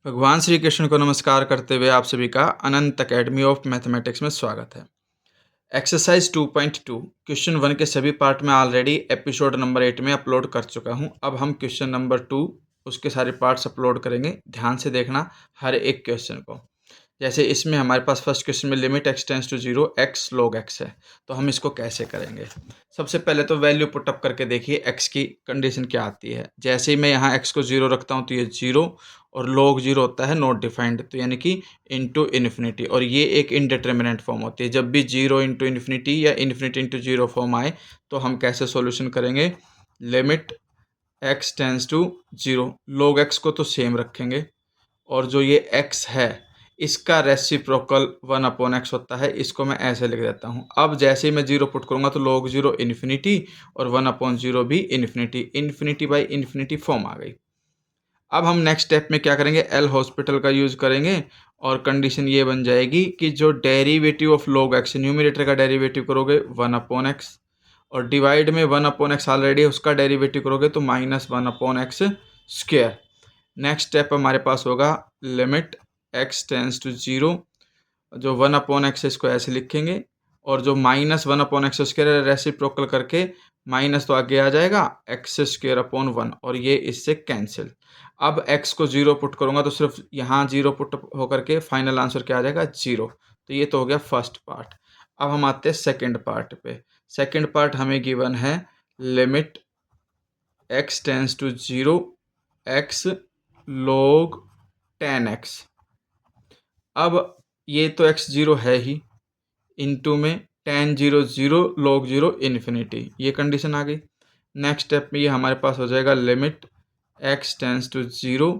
भगवान श्री कृष्ण को नमस्कार करते हुए आप सभी का अनंत अकेडमी ऑफ मैथमेटिक्स में स्वागत है। एक्सरसाइज 2.2 क्वेश्चन 1 के सभी पार्ट में ऑलरेडी एपिसोड नंबर 8 में अपलोड कर चुका हूं। अब हम क्वेश्चन नंबर 2 उसके सारे पार्ट्स अपलोड करेंगे। ध्यान से देखना हर एक क्वेश्चन को। जैसे इसमें हमारे पास फर्स्ट क्वेश्चन में limit x tends to 0 x log x है, तो हम इसको कैसे करेंगे। सबसे पहले तो वैल्यू पुटअप करके देखिए x की कंडीशन क्या आती है। जैसे ही मैं यहाँ x को 0 रखता हूँ तो ये 0 और log 0 होता है नॉट डिफाइंड, तो यानी कि इंटू इन्फिनिटी, और ये एक इनडिटर्मिनेंट फॉर्म होती है। जब भी 0 इंटू इन्फिनिटी या इन्फिनिटी इंटू 0 फॉर्म आए तो हम कैसे सोल्यूशन करेंगे। Limit x tends to 0 log x को तो सेम रखेंगे, और जो ये x है इसका रेसिप्रोकल 1/x होता है। इसको मैं ऐसे लिख देता हूँ। अब जैसे ही मैं 0 पुट करूँगा तो log 0 इन्फिनिटी और 1/0 भी infinity, infinity by infinity form आ गई। अब हम नेक्स्ट स्टेप में क्या करेंगे, एल हॉस्पिटल का यूज़ करेंगे और कंडीशन ये बन जाएगी कि जो derivative of log x, numerator का डेरिवेटिव करोगे 1/x, और डिवाइड में 1/x ऑलरेडी उसका डेरिवेटिव करोगे तो -1/x स्क्वायर। नेक्स्ट स्टेप हमारे पास होगा लिमिट x टेंड्स टू 0, जो 1/x इसको ऐसे लिखेंगे, और जो -1/x स्क्वायर रेसिप्रोकल करके माइनस तो आगे आ जाएगा x स्क्वायर अपॉन 1, और ये इससे कैंसिल। अब x को 0 पुट करूँगा तो सिर्फ यहाँ 0 पुट होकर के फाइनल आंसर क्या आ जाएगा 0। तो ये तो हो गया फर्स्ट पार्ट। अब हम आते हैं सेकेंड पार्ट पे। सेकेंड पार्ट हमें गिवन है limit x tends to 0 x log 10x। अब ये तो x 0 है ही, इनटू में tan 0 0 log 0 इन्फिनिटी, ये कंडीशन आ गई। नेक्स्ट स्टेप में ये हमारे पास हो जाएगा लिमिट x टेंड्स टू 0।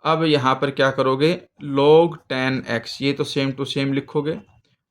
अब यहाँ पर क्या करोगे, log 10x, ये तो सेम टू सेम लिखोगे,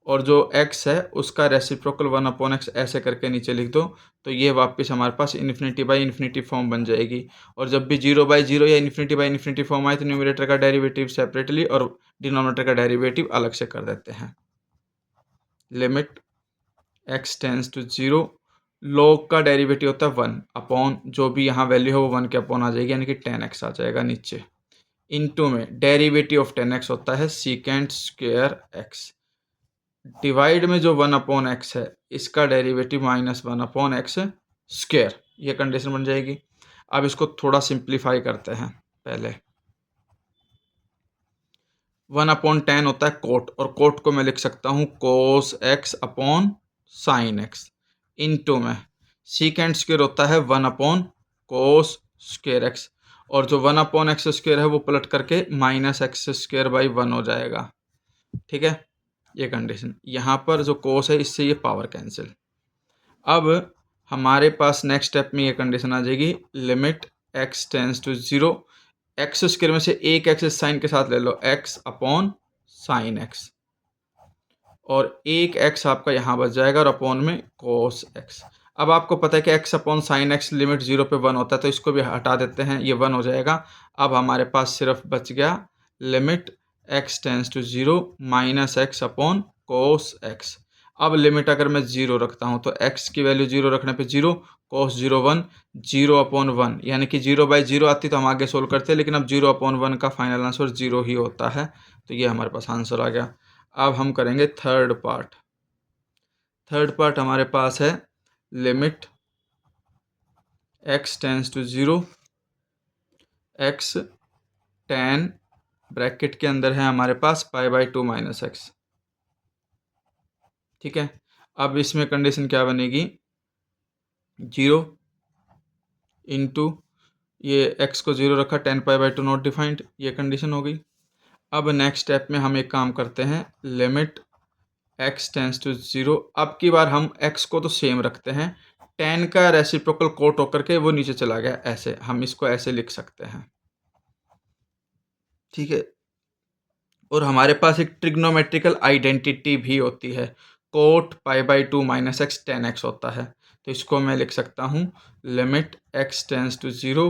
और जो x है उसका रेसिप्रोकल 1/x ऐसे करके नीचे लिख दो, तो ये वापस हमारे पास इन्फिनिटी बाई इन्फिनिटी फॉर्म बन जाएगी। और जब भी 0/0 या इन्फिनिटी बाई इन्फिनिटी फॉर्म आए तो न्यूमरेटर का डेरिवेटिव सेपरेटली और डिनोमिनेटर का डेरिवेटिव अलग से कर देते हैं। Limit x tends to 0, log का डेरिवेटिव होता है 1 अपॉन जो भी यहाँ वैल्यू है वो 1 के अपॉन आ जाएगी, यानी कि 10x आ जाएगा नीचे। इनटू में डेरिवेटिव ऑफ 10x होता है सीकेंट स्क्वायर x, डिवाइड में जो 1/x है इसका डेरिवेटिव -1/x स्क्वायर, ये कंडीशन बन जाएगी। अब इसको थोड़ा सिंप्लीफाई करते हैं। पहले 1/10 होता है कोट, और कोट को मैं लिख सकता हूँ cos x upon sine x, into में सीकेंट स्क्वायर होता है 1/cos स्क्वायर x, और जो 1/x स्क्वायर है वो पलट करके -x स्क्वायर बाई 1 हो जाएगा। ठीक है, ये कंडीशन। यहाँ पर जो कोस है इससे ये पावर कैंसिल। अब हमारे पास नेक्स्ट स्टेप में ये कंडीशन आ जाएगी limit x tends to 0, x square में से एक एक्स साइन के साथ ले लो x अपॉन साइन x, और एक x आपका यहाँ बच जाएगा और अपॉन में cos x। अब आपको पता है कि x upon sine x limit 0 पे 1 होता है, तो इसको भी हटा देते हैं, ये 1 हो जाएगा। अब हमारे पास सिर्फ बच गया limit x tends to 0 -x upon cos x। अब लिमिट अगर मैं 0 रखता हूँ तो x की वैल्यू 0 रखने पे 0, cos 0 1, 0/1, यानी कि 0/0 आती तो हम आगे सोल्व करते, लेकिन अब 0/1 का फाइनल आंसर 0 ही होता है, तो ये हमारे पास आंसर आ गया। अब हम करेंगे थर्ड पार्ट। थर्ड पार्ट हमारे पास है limit x tends to 0 x tan, bracket के अंदर है हमारे पास π/2 -x। ठीक है, अब इसमें कंडीशन क्या बनेगी, 0 इंटू ये x को 0 रखा, tan π/2 नॉट डिफाइंड, ये कंडीशन हो गई। अब नेक्स्ट स्टेप में हम एक काम करते हैं, लिमिट x टेंड्स टू 0। अब की बार हम x को तो सेम रखते हैं, tan का रेसिप्रोकल कोट होकर के वो नीचे चला गया, ऐसे हम इसको ऐसे लिख सकते हैं। ठीक है, और हमारे पास एक ट्रिग्नोमेट्रिकल आइडेंटिटी भी होती है, कोट π/2 -x tan x होता है, तो इसको मैं लिख सकता हूँ limit x tends to 0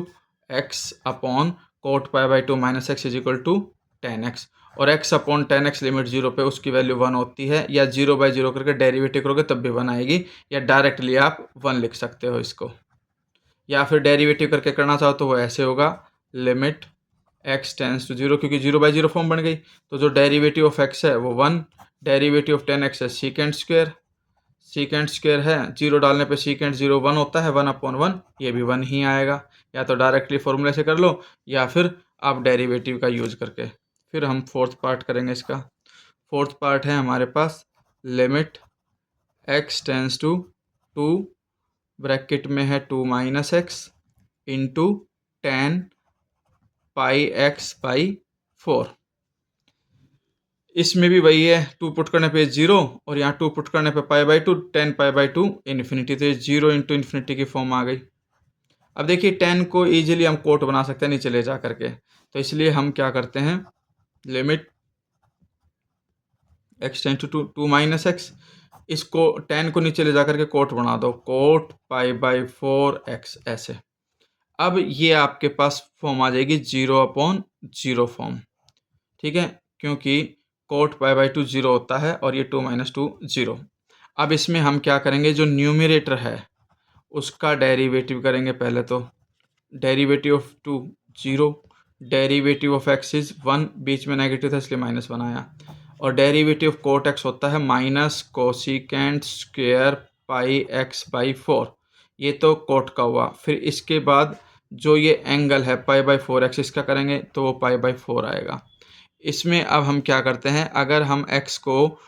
x upon cot π/2 -x is equal to tan x, और x upon tan x limit 0 पे उसकी वैल्यू 1 होती है, या 0/0 करके डेरिवेटिव करोगे तब भी 1 आएगी, या डायरेक्टली आप 1 लिख सकते हो इसको, या फिर डेरिवेटिव करके करना चाहो तो वो ऐसे होगा लिमिट एक्स टेंस टू 0 क्योंकि 0/0 फॉर्म बन गई, तो जो डेरिवेटिव ऑफ एक्स है वो 1, डेरिवेटिव ऑफ 10x है सीकेंट स्क्वायर है, 0 डालने पे सीकेंट 0 1 होता है, 1/1 ये भी 1 ही आएगा। या तो डायरेक्टली फॉर्मूले से कर लो या फिर आप डेरिवेटिव का यूज़ करके। फिर हम फोर्थ पार्ट करेंगे इसका। फोर्थ पार्ट है हमारे पास limit x tends to 2 bracket में है 2 - x into 10 pi x by 4। इसमें भी वही है, 2 पुट करने पे 0 और यहाँ 2 पुट करने पे π/2 10 π/2 इन्फिनिटी, तो ये 0 इंटू इन्फिनिटी की फॉर्म आ गई। अब देखिए 10 को ईजिली हम कोट बना सकते हैं नीचे ले जा करके, तो इसलिए हम क्या करते हैं, limit x tends to 2 - x, इसको 10 को नीचे ले जा करके कोट बना दो, कोट π/4x ऐसे। अब ये आपके पास फॉर्म आ जाएगी 0/0 फॉर्म, ठीक है, क्योंकि कोट π/2 0 होता है और ये 2 - 2 0। अब इसमें हम क्या करेंगे, जो न्यूमरेटर है उसका डेरिवेटिव करेंगे पहले तो। Derivative of 2 0, derivative of x is 1, बीच में नेगेटिव था इसलिए -1 आया, और डेरिवेटिव ऑफ कोट x होता है माइनस कोसिकेंट स्क्वायर π/4, ये तो कोट का हुआ। फिर इसके बाद जो ये एंगल है π/4x इसका करेंगे तो वो π/4 आएगा। इसमें अब हम क्या करते हैं, अगर हम x को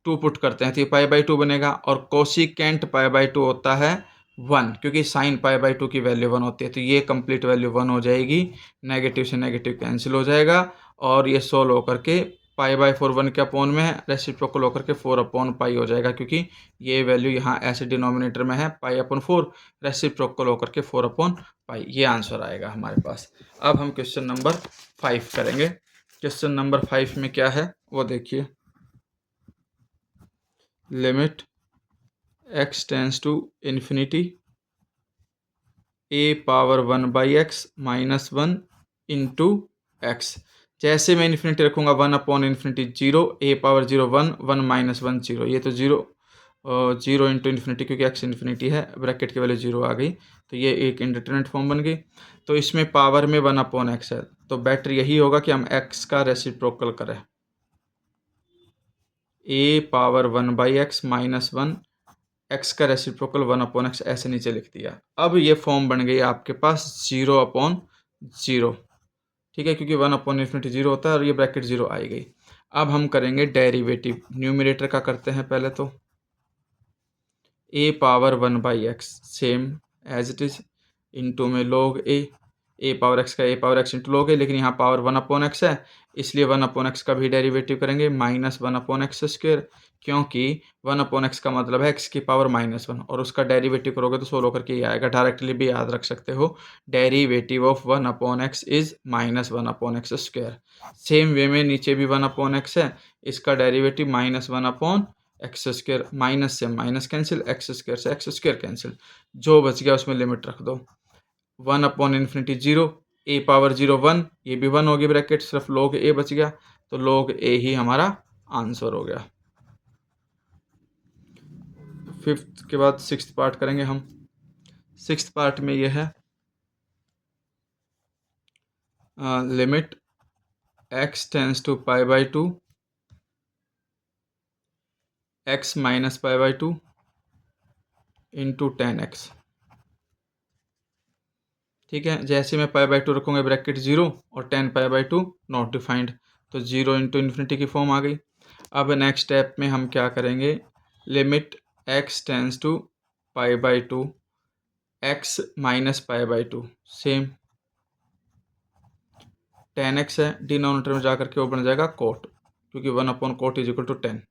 2 पुट करते हैं तो ये π/2 बनेगा, और कोसिकेंट π/2 होता है 1, क्योंकि साइन π/2 की वैल्यू 1 होती है, तो ये कंप्लीट वैल्यू 1 हो जाएगी, नेगेटिव से नेगेटिव कैंसिल हो जाएगा, और ये सोल्व होकर के π/4 1 के अपॉन में है, रेसिप्रोकल होकर के 4/π हो जाएगा, क्योंकि ये वैल्यू यहाँ ऐसे डिनोमिनेटर में है π/4, रेसिप्रोकल होकर के 4/π, ये आंसर आएगा हमारे पास। अब हम क्वेश्चन नंबर 5 करेंगे। क्वेश्चन नंबर 5 में क्या है वो देखिए, limit x tends to infinity a⁻1/x -1 into x। जैसे मैं इन्फिनिटी रखूँगा 1/∞ 0, a⁻0 1 1 - 1 0, ये तो 0 इंटू इन्फिनिटी, क्योंकि x इन्फिनिटी है, ब्रैकेट की वैल्यू 0 आ गई, तो ये एक इंडिटरमिनेट फॉर्म बन गई। तो इसमें पावर में 1/x है, तो बेटर यही होगा कि हम x का रेसिप्रोकल करें, a⁻1/x -1, x का रेसिप्रोकल 1/x ऐसे नीचे लिख दिया। अब ये फॉर्म बन गई आपके पास 0/0, ठीक है, क्योंकि 1/∞ 0 होता है और ये ब्रैकेट 0 आई गई। अब हम करेंगे डेरिवेटिव, न्यूमरेटर का करते हैं पहले तो, a⁻1/x same as it is, into में log a⁻x का a⁻x इंटू log a, लेकिन यहाँ पावर 1/x है इसलिए 1/x का भी डेरिवेटिव करेंगे -1/x², क्योंकि 1/x का मतलब है x की पावर -1, और उसका डेरिवेटिव करोगे तो सोल्व करके ही आएगा। डायरेक्टली भी याद रख सकते हो, derivative of 1/x is -1/x²। Same way में नीचे भी 1/x है, इसका डेरिवेटिव -1/x², माइनस से माइनस कैंसिल, x² से x² कैंसिल, जो बच गया उसमें लिमिट रख दो, 1/∞ 0, a⁻0 1, ये भी 1 होगी ब्रैकेट, सिर्फ log a बच गया, तो log a ही हमारा आंसर हो गया। फिफ्थ के बाद सिक्स्थ पार्ट करेंगे हम। सिक्स्थ पार्ट में ये है limit x tends to π/2 x - π/2 into 10x, ठीक है। जैसे मैं π/2 रखूँगा ब्रैकेट 0 और 10 π/2 नॉट डिफाइंड, तो 0 इंटू इन्फिनिटी की फॉर्म आ गई। अब नेक्स्ट स्टेप में हम क्या करेंगे, limit x tends to π/2 x - π/2 same, 10x है, डिनोमिनेटर में जाकर के वो बन जाएगा कोट, क्योंकि 1/कोट इज इक्वल टू 10।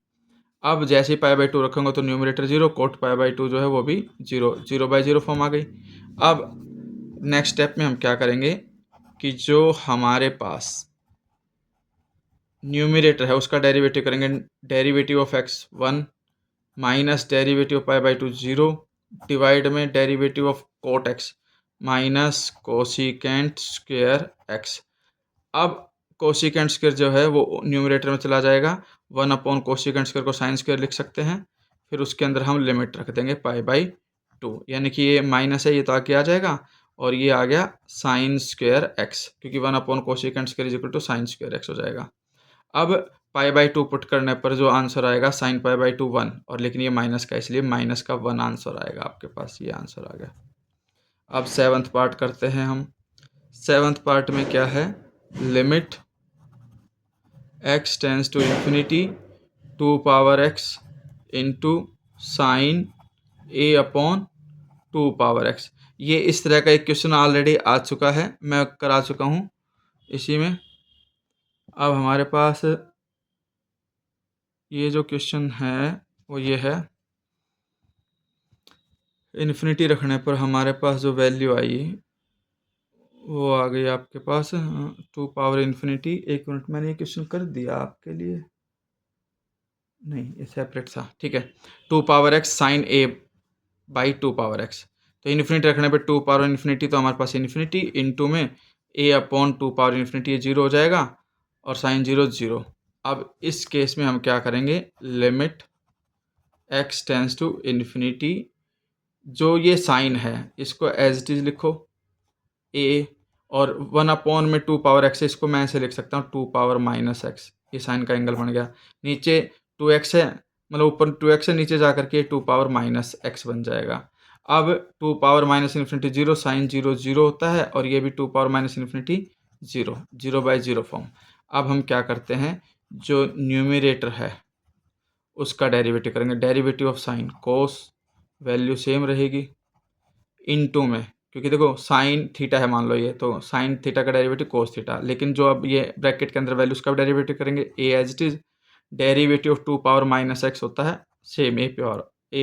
अब जैसे ही π/2 रखेंगे तो न्यूमरेटर 0, कोट π/2 जो है वो भी 0, 0/0 फॉर्म आ गई। अब नेक्स्ट स्टेप में हम क्या करेंगे कि जो हमारे पास न्यूमरेटर है उसका डेरिवेटिव करेंगे, derivative of x 1 minus derivative of π/2 0 divide में derivative of cot x minus cosecant square x। अब कोसिकेंट स्क्वायर जो है वो न्यूमरेटर में चला जाएगा, 1/कोसिकेंट स्क्वायर को साइन स्क्वायर लिख सकते हैं, फिर उसके अंदर हम लिमिट रख देंगे π/2, यानी कि ये माइनस है ये तो आगे आ जाएगा, और ये आ गया साइन स्क्वायर एक्स, क्योंकि 1 cosecant square is equal to sine square x हो जाएगा। अब पाई/2 पुट करने पर जो आंसर आएगा साइन पाई/2 1, और लेकिन ये माइनस का, इसलिए माइनस का 1 आंसर आएगा आपके पास, ये आंसर आ गया। अब 7th पार्ट करते हैं हम। 7th पार्ट में क्या है, limit x tends to infinity 2 power x into sine a/2 power x। ये इस तरह का एक क्वेश्चन ऑलरेडी आ चुका है, मैं करा चुका हूँ इसी में। अब हमारे पास ये जो क्वेश्चन है वो ये है, इन्फिनिटी रखने पर हमारे पास जो वैल्यू आई वो आ गई आपके पास 2 पावर इन्फिनिटी। एक मिनट, मैंने ये क्वेश्चन कर दिया आपके लिए, नहीं ये सेपरेट था, ठीक है। 2 power x sine a/2 power x, तो इन्फिनिटी रखने पे 2 पावर इन्फिनिटी, तो हमारे पास इन्फिनिटी इंटू में a/2 पावर इन्फिनिटी, ये 0 हो जाएगा और साइन 0 0। अब इस केस में हम क्या करेंगे, limit x tends to infinity, जो ये साइन है इसको एज इट इज लिखो a, और 1 में 2 पावर x है, इसको मैं ऐसे लिख सकता हूँ 2 पावर माइनस x, ये साइन का एंगल बन गया। नीचे 2x है, मतलब ऊपर 2x है, नीचे जाकर के 2 पावर माइनस x बन जाएगा। अब 2 पावर माइनस इन्फिनिटी 0, साइन 0 0 होता है, और ये भी 2 पावर माइनस इन्फिनिटी 0, 0/0 फॉर्म। अब हम क्या करते हैं, जो न्यूमरेटर है उसका डेरिवेटिव करेंगे, derivative of sine cos, value same रहेगी, इनटू में, क्योंकि देखो साइन थीटा है मान लो ये, तो साइन थीटा का डेरिवेटिव कोस थीटा, लेकिन जो अब ये ब्रैकेट के अंदर वैल्यू उसका भी डेरिवेटिव करेंगे, a as it is, derivative of 2 power minus x होता है सेम ए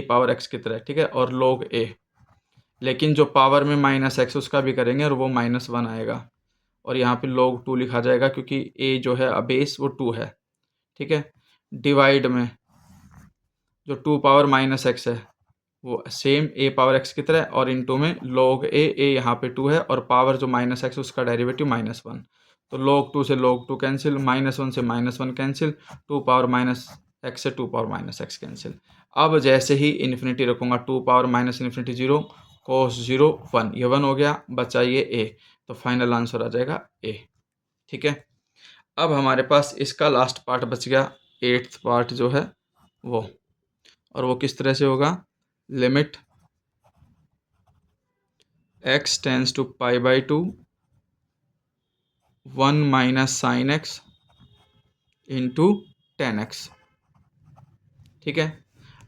पावर एक्स की तरह, ठीक है, और log a, लेकिन जो पावर में माइनस एक्स उसका भी करेंगे और वो -1 आएगा, और यहाँ पे log 2 लिखा जाएगा क्योंकि a जो है बेस वो 2 है, ठीक है। डिवाइड में जो 2 पावर माइनस एक्स है वो सेम ए पावर एक्स की तरह, और इनटू में log a यहाँ पे 2 है, और पावर जो माइनस एक्स उसका डेरिवेटिव -1, तो log 2 से log 2 कैंसिल, -1 से -1 कैंसिल, 2 पावर माइनस एक्स से 2 पावर माइनस एक्स कैंसिल। अब जैसे ही इन्फिनिटी रखूँगा 2 पावर माइनस इन्फिनिटी 0, cos 0 1, ये 1 हो गया, बचा ये a, तो फाइनल आंसर आ जाएगा a, ठीक है। अब हमारे पास इसका लास्ट पार्ट बच गया, 8th पार्ट जो है वो, और वो किस तरह से होगा, लिमिट x टेंस टू पाई/2 1 minus sine x into ten x, ठीक है।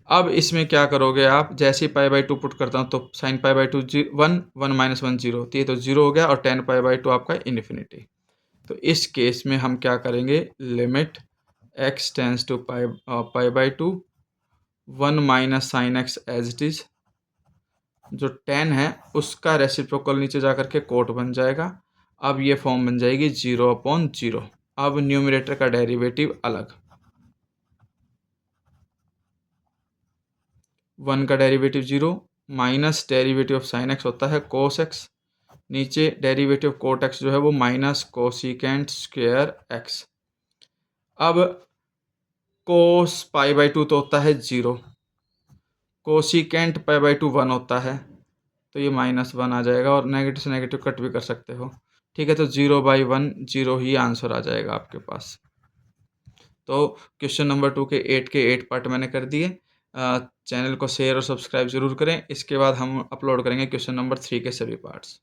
अब इसमें क्या करोगे आप, जैसे ही पाई/2 पुट करता हूँ तो साइन पाई/2 1, 1 - 1 0, तो ये तो 0 हो गया, और टेन पाई/2 आपका इन्फिनिटी। तो इस केस में हम क्या करेंगे, लिमिट x टेंस टू पाई/2 1 minus sine x as it is, जो टेन है उसका रेसिप्रोकल नीचे जाकर के कोट बन जाएगा। अब ये फॉर्म बन जाएगी 0/0। अब न्यूमरेटर का डेरिवेटिव अलग, 1 का derivative 0, minus derivative of sine x होता है कोस एक्स, नीचे डेरिवेटिव ऑफ कोट एक्स जो है वो माइनस कोसिकेंट स्क्वायर एक्स। अब कोस पाई/2 तो होता है 0, कोसिकेंट पाई/2 1 होता है, तो ये -1 आ जाएगा, और नेगेटिव से नेगेटिव कट भी कर सकते हो, ठीक है। तो 0/1 0 ही आंसर आ जाएगा आपके पास। तो क्वेश्चन नंबर 2 के 8 पार्ट मैंने कर दिए। चैनल को शेयर और सब्सक्राइब ज़रूर करें। इसके बाद हम अपलोड करेंगे क्वेश्चन नंबर 3 के सभी पार्ट्स।